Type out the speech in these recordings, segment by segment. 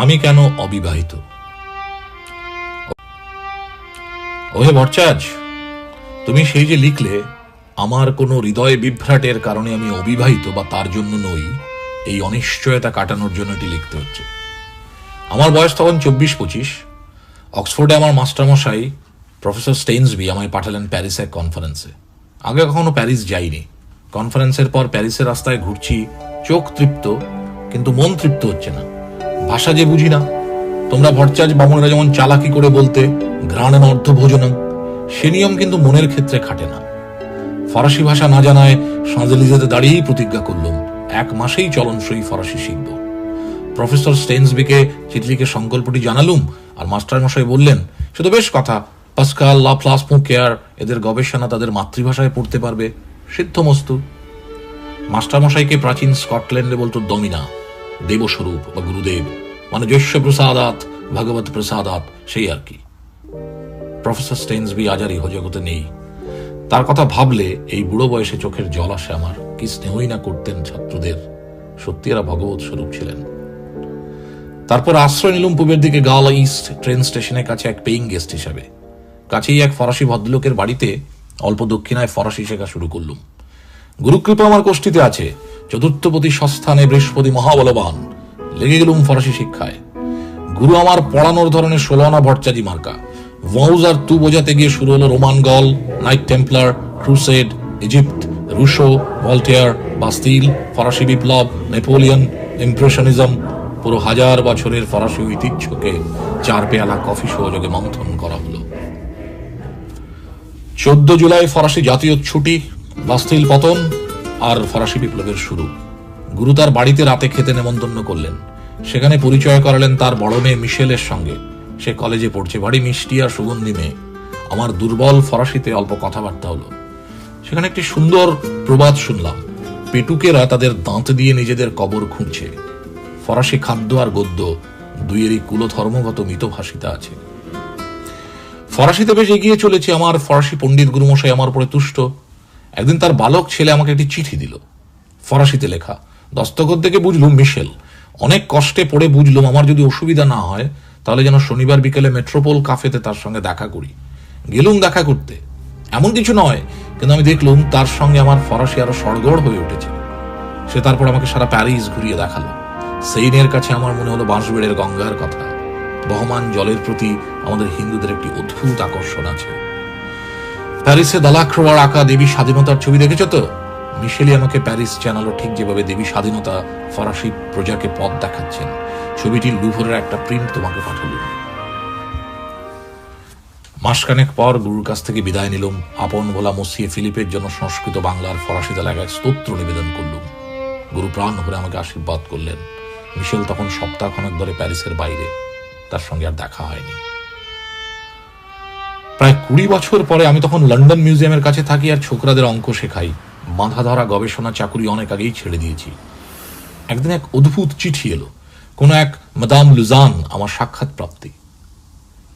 আমি কেন অবিবাহিত? ওহে ভট্টাচ, তুমি সেই যে লিখলে আমার কোনো হৃদয় বিভ্রাটের কারণে আমি অবিবাহিত বা তার জন্য নই, এই অনিশ্চয়তা কাটানোর জন্য এটি লিখতে হচ্ছে। আমার বয়স তখন 24-25। অক্সফোর্ডে আমার মাস্টারমশাই প্রফেসর স্টেইনসবি আমায় পাঠালেন প্যারিসে এক কনফারেন্সে। আগে কখনো প্যারিস যাইনি। কনফারেন্সের পর প্যারিসের রাস্তায় ঘুরছি, চোখ তৃপ্ত কিন্তু মন তৃপ্ত হচ্ছে না। ভাষা যে বুঝি না। তোমরা ভট্টাচ বামুনেরা যেমন চালাকি করে বলতে ঘ্রাণেন অর্ধ ভোজনং, সে নিয়ম কিন্তু মনের ক্ষেত্রে খাটে না। ফরাসি ভাষা না জানায় শাঁজেলিজেতে দাঁড়িয়েই প্রতিজ্ঞা করলাম 1 মাসেই চলনসই ফরাসি শিখব। প্রফেসর স্টেইনসবিকে চিঠি লিখে সংকল্পটি জানালুম, আর মাস্টারমশাই বললেন সে তো বেশ কথা, পাস্কাল, লাপ্লাস, পুকেয়ার এদের গবেষণা তাদের মাতৃভাষায় পড়তে পারবে, সিদ্ধমস্তু। মাস্টারমশাইকে প্রাচীন স্কটল্যান্ডে বলতো দমিনা, দেবস্বরূপ বা গুরুদেব, মানে যৈশ্য প্রসাদাত ভগবত প্রসাদাত, সেই আর কি। প্রফেসর স্টেইনসবি আজ আর ইহ জগতে নেই। তার কথা ভাবলে এই বুড়ো বয়সে চোখের জল আসে আমার। কি স্নেহই না করতেন ছাত্রদের, সত্যি এরা ভগবত স্বরূপ ছিলেন। তারপর আশ্রয় নিলুম পূবের দিকে গাওলা ইস্ট ট্রেন স্টেশনের কাছে এক পেইং গেস্ট হিসাবে। কাছেই এক ফরাসি ভদ্রলোকের বাড়িতে অল্প দক্ষিণায় ফরাসি শেখা শুরু করলুম। গুরুকৃপা আমার কোষ্ঠীতে আছে, চতুর্থপতি সস্থানে বৃহস্পতি মহাবলবান। লেগে গেলুম ফরাসি শিক্ষায়। গুরু আমার পড়ানোর ধরনের 16 আনা ভট্টাজি মার্কা। ওয়াউজ আর তু বোঝাতে গিয়ে শুরু হলো Roman Gaul, knight Templar, crusade, Egypt, Rousseau, Voltaire, Bastille, ফরাসি বিপ্লব, নেপোলিয়ন, ইমপ্রেশনিজম। পুরো 1000 বছরের ফরাসি ঐতিহ্যকে 4 পেয়ালা কফি সহযোগে মন্থন করা হলো। 14 জুলাই ফরাসি জাতীয় ছুটি, বাস্তিল পতন আর ফরাসি বিপ্লবের শুরু। গুরু তার বাড়িতে রাতে খেতে নেমন্তন্ন করলেন। সেখানে পরিচয় করালেন তার বড় মেয়ে মিশেলের সঙ্গে। সে কলেজে পড়ছে, বাড়ি মিষ্টি আর সুগন্ধি মেয়ে। আমার দুর্বল ফরাসিতে অল্প কথাবার্তা হলো। সেখানে একটি সুন্দর প্রবাদ শুনলাম, পেটুকেরা তাদের দাঁত দিয়ে নিজেদের কবর খুঁড়ছে। ফরাসি খাদ্য আর গদ্য দুইয়েরই কুলধর্মগত মিতভাষিতা আছে। ফরাসিতে বেশ এগিয়ে চলেছে আমার ফরাসি পণ্ডিত গুরুমশাই আমার উপরে তুষ্ট। একদিন তার বালক ছেলে আমাকে একটি চিঠি দিল, ফরাসিতে লেখা। দস্তখত দেখে বুঝলুম মিশেল। অনেক কষ্টে পড়ে বুঝলুম আমার যদি অসুবিধা না হয় তাহলে যেন শনিবার বিকেলে মেট্রোপোল কাফেতে তার সঙ্গে দেখা করি। গেলুম দেখা করতে, এমন কিছু নয়, কিন্তু আমি দেখলুম তার সঙ্গে আমার ফরাসি আরো সড়গড় হয়ে উঠেছে। সে তারপর আমাকে সারা প্যারিস ঘুরিয়ে দেখালো। সেইনের কাছে আমার মনে হলো বাঁশবেড়ের গঙ্গার কথা। বহমান জলের প্রতি আমাদের হিন্দুদের একটি অদ্ভুত আকর্ষণ আছে। প্যারিসে দালাক্রোয়ার আঁকা দেবী স্বাধীনতার ছবি দেখেছ তো? মিশেলি আমাকে প্যারিস জানালো ঠিক যেভাবে দেবী স্বাধীনতা ফরাসি প্রজাকে পথ দেখাচ্ছেন। ছবিটির লুভরের একটা প্রিন্ট তোমাকে পাঠালো। মাসখানেক পর গুরুর কাছ থেকে বিদায় নিলাম। আপন ভোলা মসিয়ে ফিলিপের জন্য সংস্কৃত বাংলার ফরাসিতে লেখা স্তোত্র নিবেদন করলুম। গুরু প্রাণ ভরে আমাকে আশীর্বাদ করলেন। মিশেল তখন সপ্তাহখানেক ধরে প্যারিসের বাইরে, তার সঙ্গে আর দেখা হয়নি। প্রায় 20 বছর পরে আমি তখন লন্ডন মিউজিয়ামের কাছে থাকি আর ছোকরাদের অঙ্ক শেখাই। বাঁধা ধরা গবেষণা চাকুরি অনেক আগেই ছেড়ে দিয়েছি। একদিন এক অদ্ভুত চিঠি এলো, কোন এক মাদাম লুজান আমার সাক্ষাৎ প্রাপ্তি।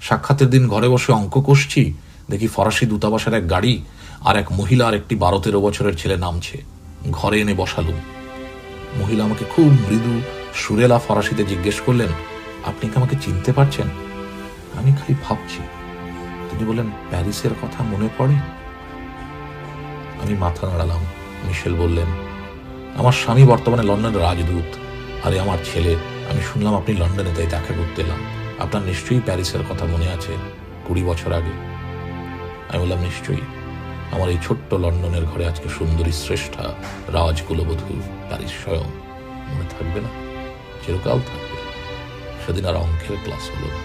সাক্ষাতের দিন ঘরে বসে অঙ্ক কষছি, দেখি ফরাসি দূতাবাসের এক গাড়ি আর এক মহিলা আর একটি 12-13 বছরের ছেলে নামছে। ঘরে এনে বসালুম। মহিলা আমাকে খুব মৃদু সুরেলা ফরাসিতে জিজ্ঞেস করলেন, আপনি কি আমাকে চিনতে পারছেন? আমি খালি ভাবছি। তিনি বললেন, প্যারিসের কথা মনে পড়ে? আমি মাথা নাড়ালাম। মিশেল বললেন, আমার স্বামী বর্তমানে লন্ডনের রাজদূত, আরে আমার ছেলে, আমি শুনলাম আপনি লন্ডনে, তাই দেখা করতে এলাম। আপনার নিশ্চয়ই প্যারিসের কথা মনে আছে, 20 বছর আগে। আমি বললাম, নিশ্চয়ই। আমার এই ছোট্ট লন্ডনের ঘরে আজকে সুন্দরী শ্রেষ্ঠা রাজকুলবধূ প্যারিস স্বয়ং। মনে থাকবে না? চিরকাল থাকবে। সেদিন আর অঙ্কের ক্লাস হলো না।